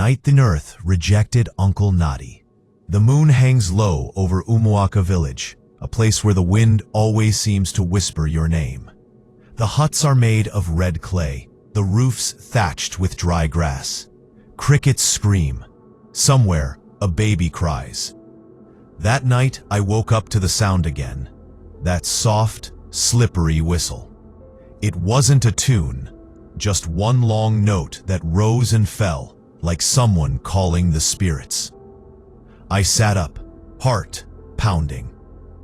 night the earth rejected Uncle Nnadi. The moon hangs low over Umuaka village, a place where the wind always seems to whisper your name. The huts are made of red clay, the roofs thatched with dry grass. Crickets scream. Somewhere, a baby cries. That night, I woke up to the sound again. That soft, slippery whistle. It wasn't a tune, just one long note that rose and fell, like someone calling the spirits. I sat up, heart pounding.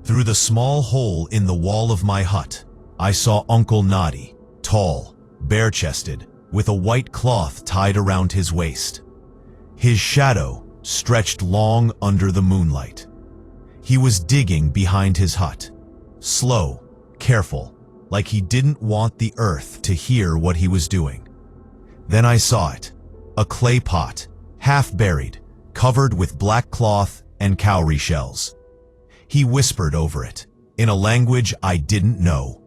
Through the small hole in the wall of my hut, I saw Uncle Nnadi, tall, bare-chested, with a white cloth tied around his waist. His shadow stretched long under the moonlight. He was digging behind his hut, slow, careful, like he didn't want the earth to hear what he was doing. Then I saw it, a clay pot, half buried, covered with black cloth and cowrie shells. He whispered over it, in a language I didn't know.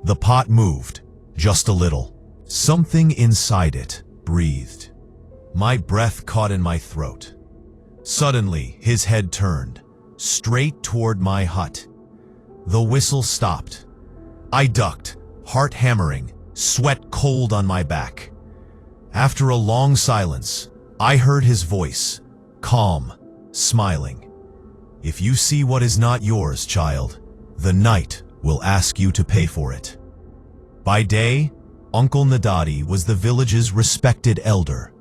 The pot moved, just a little. Something inside it breathed. My breath caught in my throat. Suddenly, his head turned, straight toward my hut. The whistle stopped. I ducked, heart hammering, sweat cold on my back. After a long silence, I heard his voice, calm, smiling. If you see what is not yours, child, the night will ask you to pay for it. By day, Uncle Nnadi was the village's respected elder.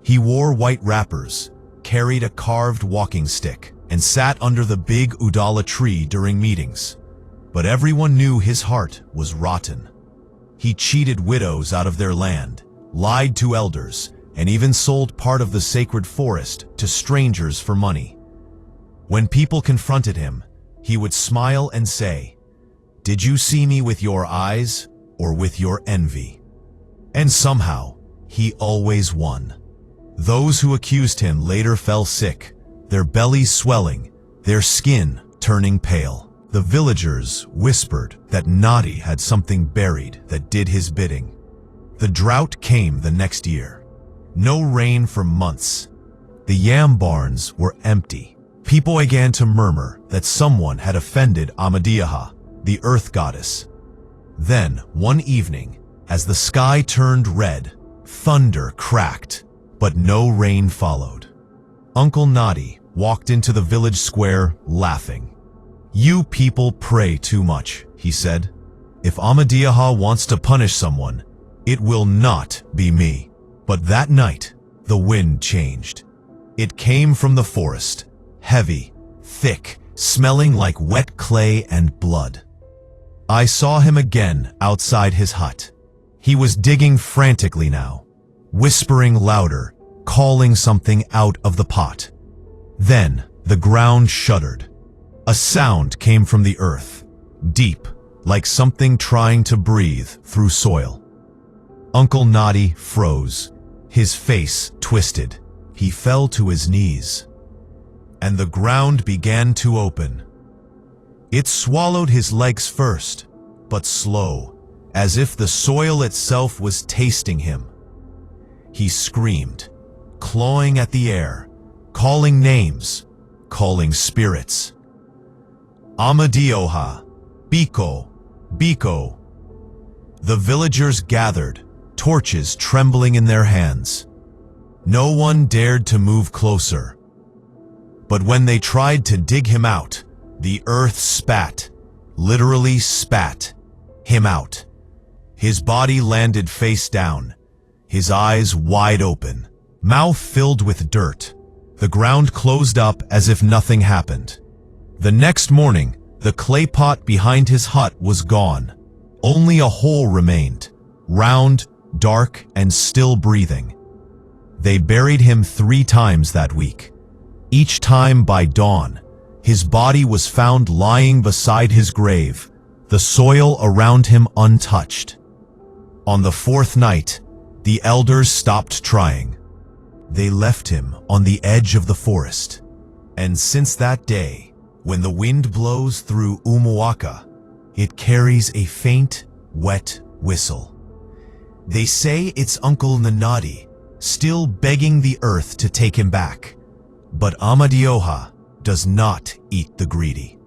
He wore white wrappers, carried a carved walking stick, and sat under the big udala tree during meetings. But everyone knew his heart was rotten. He cheated widows out of their land, lied to elders, and even sold part of the sacred forest to strangers for money. When people confronted him, he would smile and say, "Did you see me with your eyes or with your envy?" And somehow, he always won. Those who accused him later fell sick, their bellies swelling, their skin turning pale. The villagers whispered that Nnadi had something buried that did his bidding. The drought came the next year. No rain for months. The yam barns were empty. People began to murmur that someone had offended Amadiaha, the earth goddess. Then, one evening, as the sky turned red, thunder cracked, but no rain followed. Uncle Nnadi walked into the village square laughing. "You people pray too much," he said. "If Amadiaha wants to punish someone, it will not be me." But that night, the wind changed. It came from the forest, heavy, thick, smelling like wet clay and blood. I saw him again outside his hut. He was digging frantically now, whispering louder, calling something out of the pot. Then the ground shuddered. A sound came from the earth, deep, like something trying to breathe through soil. Uncle Nnadi froze, his face twisted. He fell to his knees, and the ground began to open. It swallowed his legs first, but slow, as if the soil itself was tasting him. He screamed, clawing at the air, calling names, calling spirits. "Amadioha, Biko, Biko." The villagers gathered, torches trembling in their hands. No one dared to move closer. But when they tried to dig him out, the earth spat, literally spat, him out. His body landed face down, his eyes wide open, mouth filled with dirt. The ground closed up as if nothing happened. The next morning, the clay pot behind his hut was gone. Only a hole remained, round, dark, and still breathing. They buried him 3 times that week. Each time by dawn, his body was found lying beside his grave, the soil around him untouched. On the 4th night, the elders stopped trying. They left him on the edge of the forest. And since that day, when the wind blows through Umuaka, it carries a faint, wet whistle. They say it's Uncle Nnadi, still begging the earth to take him back. But Amadioha does not eat the greedy.